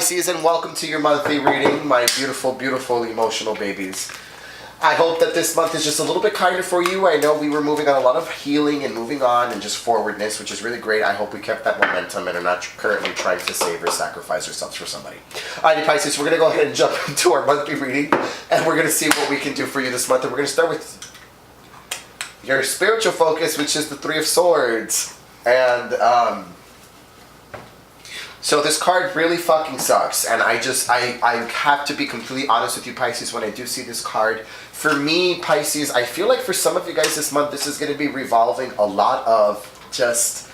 Pisces, and welcome to your monthly reading, my beautiful, beautiful, emotional babies. I hope that this month is just a little bit kinder for you. I know we were moving on a lot of healing and moving on and just forwardness, which is really great. I hope we kept that momentum and are not currently trying to save or sacrifice ourselves for somebody. Alrighty, Pisces, we're going to go ahead and jump into our monthly reading, and we're going to see what we can do for you this month. And we're going to start with your spiritual focus, which is the Three of Swords. And, so this card really fucking sucks, and I have to be completely honest with you, Pisces, when I do see this card. For me, Pisces, I feel like for some of you guys this month, this is going to be revolving a lot of just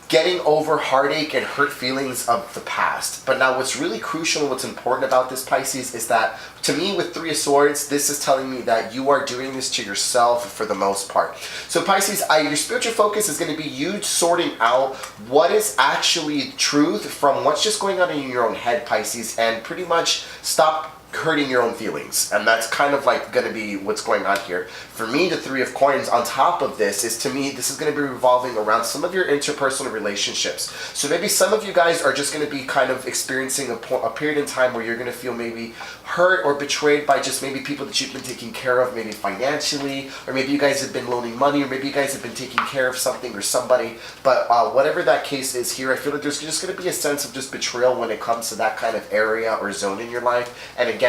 getting over heartache and hurt feelings of the past. But now what's really crucial and what's important about this, Pisces, is that to me with Three of Swords, this is telling me that you are doing this to yourself for the most part. So Pisces, your spiritual focus is going to be you sorting out what is actually truth from what's just going on in your own head, Pisces, and pretty much stop hurting your own feelings. And that's kind of like going to be what's going on here. For me, the Three of Coins on top of this is, to me, this is going to be revolving around some of your interpersonal relationships. So maybe some of you guys are just going to be kind of experiencing a period in time where you're going to feel maybe hurt or betrayed by just maybe people that you've been taking care of, maybe financially, or maybe you guys have been loaning money, or maybe you guys have been taking care of something or somebody. But whatever that case is here, I feel like there's just going to be a sense of just betrayal when it comes to that kind of area or zone in your life. And again,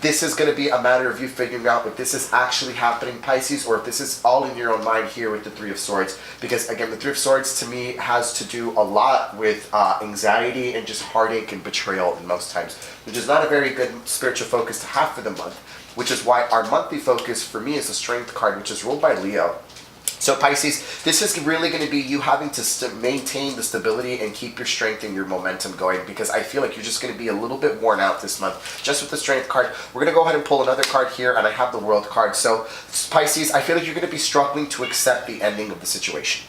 this is going to be a matter of you figuring out if this is actually happening, Pisces, or if this is all in your own mind here with the Three of Swords. Because again, the Three of Swords to me has to do a lot with anxiety and just heartache and betrayal in most times, which is not a very good spiritual focus to have for the month, which is why our monthly focus for me is the Strength card, which is ruled by Leo. So Pisces, this is really going to be you having to maintain the stability and keep your strength and your momentum going, because I feel like you're just going to be a little bit worn out this month. Just with the Strength card, we're going to go ahead and pull another card here, and I have the World card. So Pisces, I feel like you're going to be struggling to accept the ending of the situation.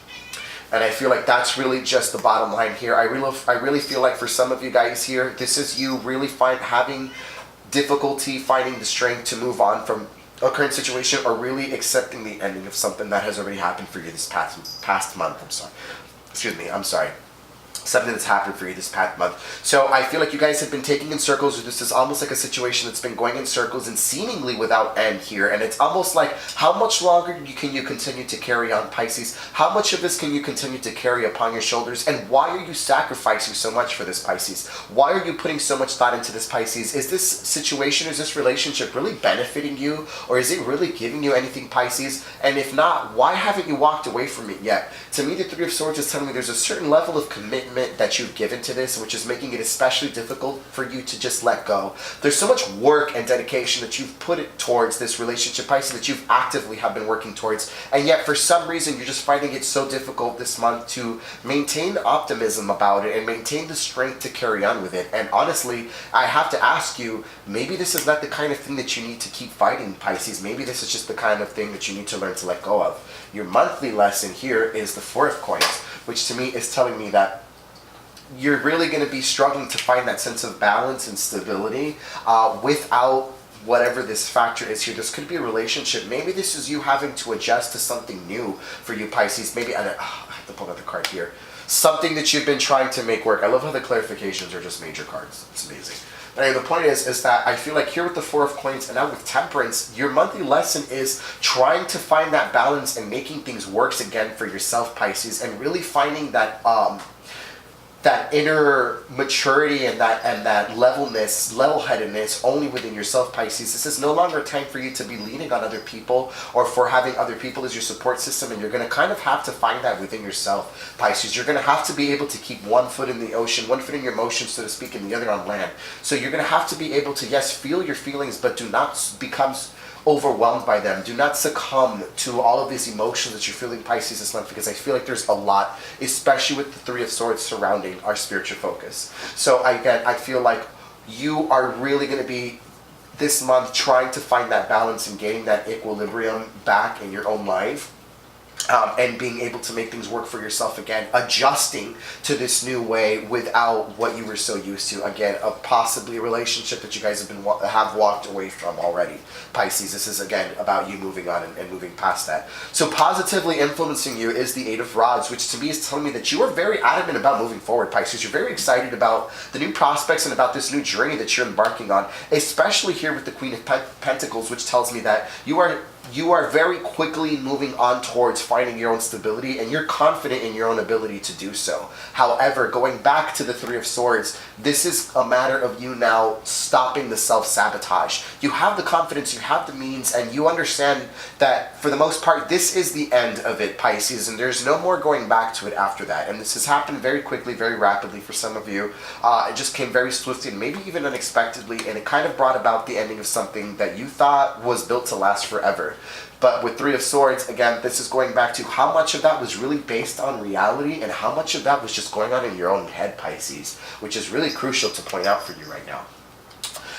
And I feel like that's really just the bottom line here. I really feel like for some of you guys here, this is you really having difficulty finding the strength to move on from a current situation, or really accepting the ending of something that has already happened for you this past month. I'm sorry. Something that's happened for you this past month. So I feel like you guys have been taking in circles. This is almost like a situation that's been going in circles and seemingly without end here. And it's almost like, how much longer can you continue to carry on, Pisces? How much of this can you continue to carry upon your shoulders? And why are you sacrificing so much for this, Pisces? Why are you putting so much thought into this, Pisces? Is this situation, is this relationship really benefiting you? Or is it really giving you anything, Pisces? And if not, why haven't you walked away from it yet? To me, the Three of Swords is telling me there's a certain level of commitment that you've given to this, which is making it especially difficult for you to just let go. There's so much work and dedication that you've put it towards this relationship, Pisces, that you've actively have been working towards, and yet for some reason you're just finding it so difficult this month to maintain optimism about it and maintain the strength to carry on with it. And honestly, I have to ask you, maybe this is not the kind of thing that you need to keep fighting, Pisces. Maybe this is just the kind of thing that you need to learn to let go of. Your monthly lesson here is the Four of Coins, which to me is telling me that you're really going to be struggling to find that sense of balance and stability without whatever this factor is here. This could be a relationship. Maybe this is you having to adjust to something new for you, Pisces. Maybe, I have to pull another card here. Something that you've been trying to make work. I love how the clarifications are just major cards. It's amazing. But anyway, the point is that I feel like here with the Four of Coins and now with Temperance, your monthly lesson is trying to find that balance and making things work again for yourself, Pisces, and really finding that that inner maturity and that level-headedness only within yourself, Pisces. This is no longer a time for you to be leaning on other people or for having other people as your support system, and you're going to kind of have to find that within yourself, Pisces. You're going to have to be able to keep one foot in the ocean, one foot in your emotions, so to speak, and the other on land. So you're going to have to be able to, yes, feel your feelings, but do not become overwhelmed by them. Do not succumb to all of these emotions that you're feeling, Pisces, this month, because I feel like there's a lot, especially with the Three of Swords surrounding our spiritual focus. So I feel like you are really going to be this month trying to find that balance and getting that equilibrium back in your own life. and being able to make things work for yourself again, adjusting to this new way without what you were so used to. Again, possibly a relationship that you guys have walked away from already. Pisces, this is again about you moving on and moving past that. So positively influencing you is the Eight of Rods, which to me is telling me that you are very adamant about moving forward, Pisces. You're very excited about the new prospects and about this new journey that you're embarking on, especially here with the Queen of Pentacles, which tells me that you are very quickly moving on towards finding your own stability, and you're confident in your own ability to do so. However, going back to the Three of Swords, this is a matter of you now stopping the self-sabotage. You have the confidence, you have the means, and you understand that for the most part, this is the end of it, Pisces, and there's no more going back to it after that. And this has happened very quickly, very rapidly for some of you. It just came very swiftly and maybe even unexpectedly, and it kind of brought about the ending of something that you thought was built to last forever. But with Three of Swords, again, this is going back to how much of that was really based on reality and how much of that was just going on in your own head, Pisces, which is really crucial to point out for you right now.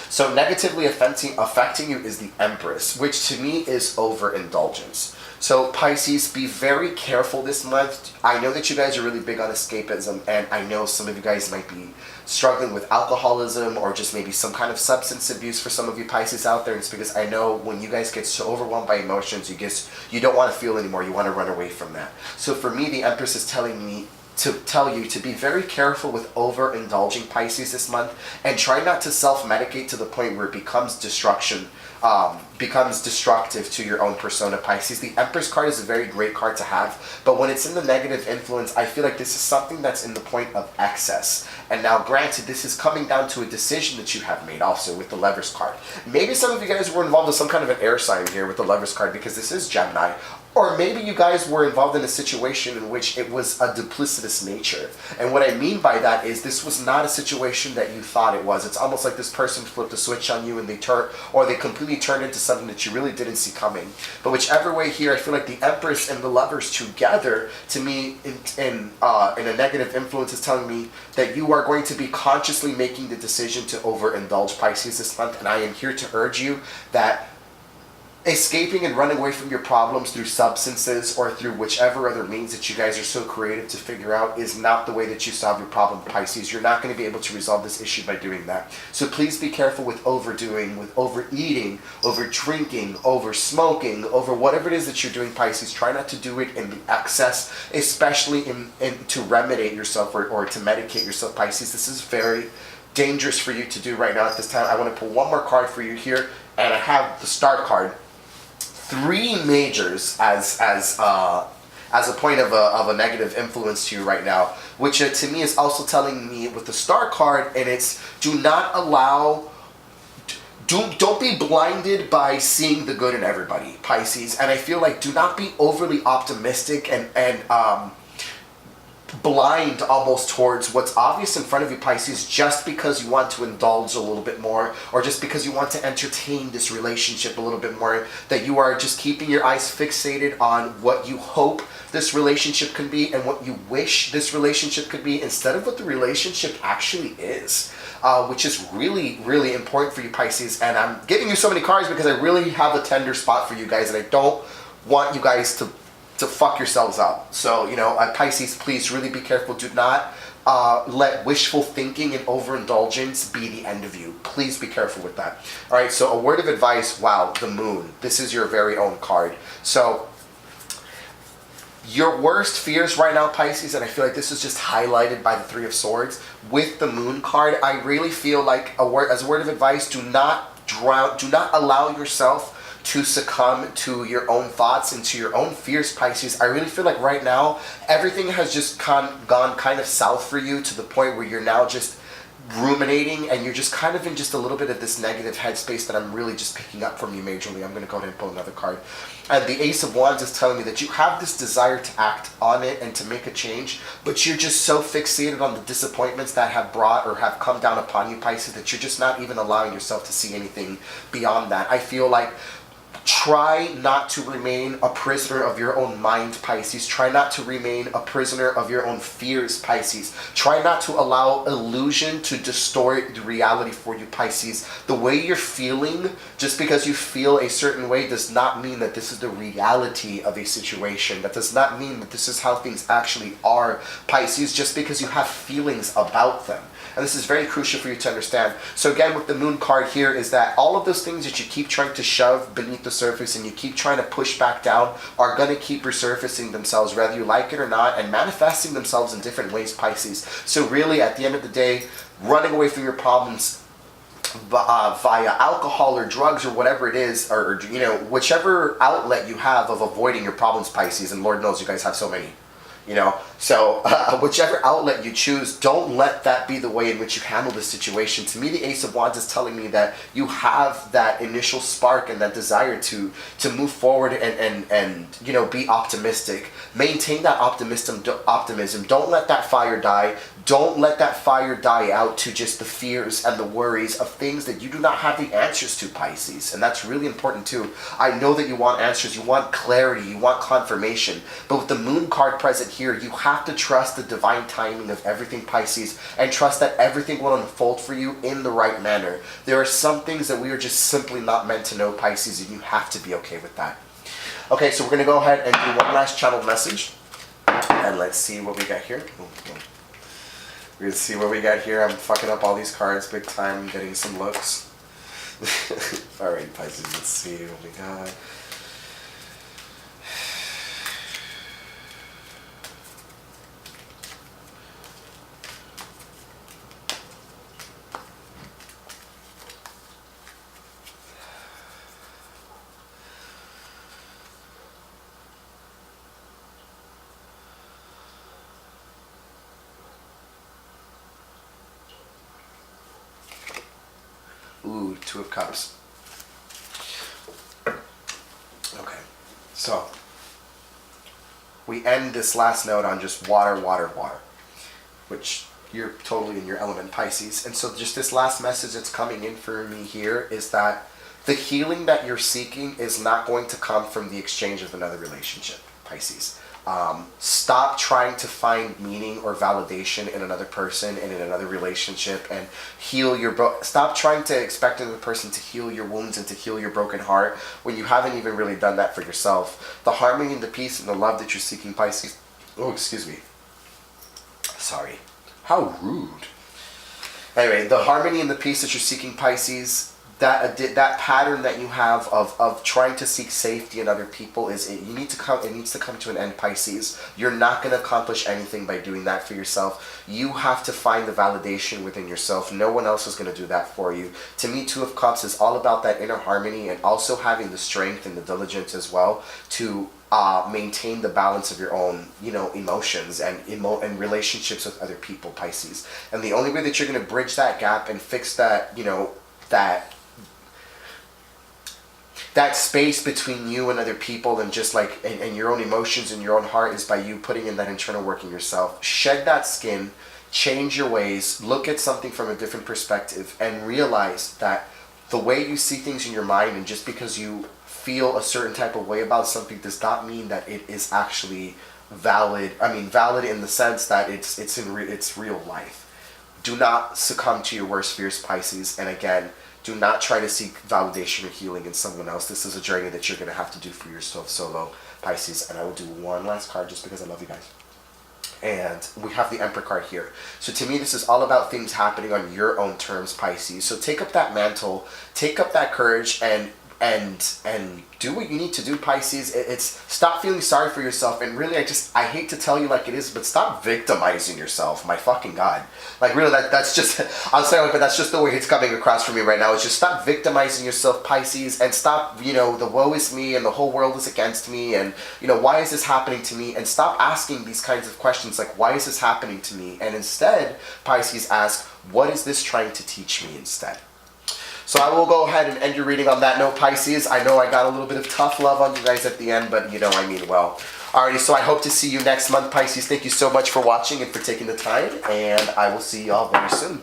So negatively affecting you is the Empress, which to me is overindulgence. So Pisces, be very careful this month. I know that you guys are really big on escapism, and I know some of you guys might be struggling with alcoholism or just maybe some kind of substance abuse for some of you Pisces out there. It's because I know when you guys get so overwhelmed by emotions, you don't want to feel anymore. You want to run away from that. So for me, the Empress is telling me to tell you to be very careful with overindulging, Pisces, this month, and try not to self-medicate to the point where it becomes becomes destructive to your own persona, Pisces. The Empress card is a very great card to have, but when it's in the negative influence, I feel like this is something that's in the point of excess. And now granted, this is coming down to a decision that you have made also with the Lovers card. Maybe some of you guys were involved with some kind of an air sign here with the Lovers card because this is Gemini. Or maybe you guys were involved in a situation in which it was a duplicitous nature. And what I mean by that is this was not a situation that you thought it was. It's almost like this person flipped a switch on you and they completely turned into something that you really didn't see coming. But whichever way here, I feel like the Empress and the Lovers together, to me, in a negative influence, is telling me that you are going to be consciously making the decision to overindulge, Pisces, this month. And I am here to urge you that escaping and running away from your problems through substances or through whichever other means that you guys are so creative to figure out is not the way that you solve your problem, Pisces. You're not going to be able to resolve this issue by doing that. So please be careful with overdoing, with overeating, over drinking, over smoking, over whatever it is that you're doing, Pisces. Try not to do it in the excess, especially in to remediate yourself or to medicate yourself, Pisces. This is very dangerous for you to do right now at this time. I want to pull one more card for you here, and I have the Star card. 3 majors as a point of a negative influence to you right now, which to me is also telling me with the Star card, and it's don't be blinded by seeing the good in everybody, Pisces. And I feel like do not be overly optimistic and blind almost towards what's obvious in front of you, Pisces, just because you want to indulge a little bit more or just because you want to entertain this relationship a little bit more, that you are just keeping your eyes fixated on what you hope this relationship can be and what you wish this relationship could be instead of what the relationship actually is, which is really, really important for you, Pisces. And I'm giving you so many cards because I really have a tender spot for you guys, and I don't want you guys to fuck yourselves up. So, Pisces, please really be careful. Do not let wishful thinking and overindulgence be the end of you. Please be careful with that. All right, so a word of advice. Wow, the Moon. This is your very own card. So, your worst fears right now, Pisces, and I feel like this is just highlighted by the Three of Swords. With the Moon card, I really feel like as a word of advice, do not allow yourself to succumb to your own thoughts and to your own fears, Pisces. I really feel like right now, everything has just gone kind of south for you to the point where you're now just ruminating and you're just kind of in just a little bit of this negative headspace that I'm really just picking up from you majorly. I'm going to go ahead and pull another card. And the Ace of Wands is telling me that you have this desire to act on it and to make a change, but you're just so fixated on the disappointments that have brought or have come down upon you, Pisces, that you're just not even allowing yourself to see anything beyond that. I feel like Try not to remain a prisoner of your own mind, Pisces. Try not to remain a prisoner of your own fears, Pisces. Try not to allow illusion to distort the reality for you, Pisces. The way you're feeling, just because you feel a certain way, does not mean that this is the reality of a situation. That does not mean that this is how things actually are, Pisces, just because you have feelings about them. And this is very crucial for you to understand. So again, with the moon card here, is that all of those things that you keep trying to shove beneath the surface and you keep trying to push back down are going to keep resurfacing themselves, whether you like it or not, and manifesting themselves in different ways, Pisces. So really, at the end of the day, running away from your problems via alcohol or drugs or whatever it is, or you know, whichever outlet you have of avoiding your problems, Pisces, and Lord knows you guys have so many. You know, so whichever outlet you choose, don't let that be the way in which you handle this situation. To me, the Ace of Wands is telling me that you have that initial spark and that desire to move forward and you know, be optimistic. Maintain that optimism. Don't let that fire die. Don't let that fire die out to just the fears and the worries of things that you do not have the answers to, Pisces. And that's really important too. I know that you want answers, you want clarity, you want confirmation. But with the moon card present here, you have to trust the divine timing of everything, Pisces, and trust that everything will unfold for you in the right manner. There are some things that we are just simply not meant to know, Pisces, and you have to be okay with that. Okay, so we're going to go ahead and do one last channeled message. And let's see what we got here. We're going to see what we got here. I'm fucking up all these cards big time. I'm getting some looks. Alright, Pisces, let's see what we got. Ooh, Two of Cups. Okay, so we end this last note on just water, water, water, which you're totally in your element, Pisces. And so just this last message that's coming in for me here is that the healing that you're seeking is not going to come from the exchange of another relationship, Pisces. Stop trying to find meaning or validation in another person and in another relationship and heal your stop trying to expect another person to heal your wounds and to heal your broken heart when you haven't even really done that for yourself. The harmony and the peace and the love that you're seeking, Pisces. Oh, excuse me. Sorry. How rude. Anyway, the harmony and the peace that you're seeking, Pisces, that pattern that you have of trying to seek safety in other people it needs to come to an end, Pisces. You're not going to accomplish anything by doing that for yourself. You have to find the validation within yourself. No one else is going to do that for you. To me, Two of Cups is all about that inner harmony and also having the strength and the diligence as well to maintain the balance of your own, you know, emotions and relationships with other people, Pisces. And the only way that you're going to bridge that gap and fix that, you know, that space between you and other people and just like and your own emotions and your own heart is by you putting in that internal work in yourself. Shed that skin, change your ways, look at something from a different perspective, and realize that the way you see things in your mind, and just because you feel a certain type of way about something does not mean that it is actually valid. I mean, valid in the sense that it's real life. Do not succumb to your worst fears, Pisces. And again, do not try to seek validation or healing in someone else. This is a journey that you're going to have to do for yourself solo, Pisces. And I will do one last card just because I love you guys. And we have the Emperor card here. So to me, this is all about things happening on your own terms, Pisces. So take up that mantle, take up that courage, and do what you need to do, Pisces. It's stop feeling sorry for yourself, and really, I hate to tell you like it is, but stop victimizing yourself. My fucking God, like really, that's just, I'm sorry, but that's just the way it's coming across for me right now. It's just stop victimizing yourself, Pisces, and stop, you know, the woe is me and the whole world is against me, and you know, why is this happening to me? And stop asking these kinds of questions like, why is this happening to me? And instead, Pisces, ask, what is this trying to teach me instead? So I will go ahead and end your reading on that note, Pisces. I know I got a little bit of tough love on you guys at the end, but you know I mean well. Alrighty, so I hope to see you next month, Pisces. Thank you so much for watching and for taking the time, and I will see y'all very soon.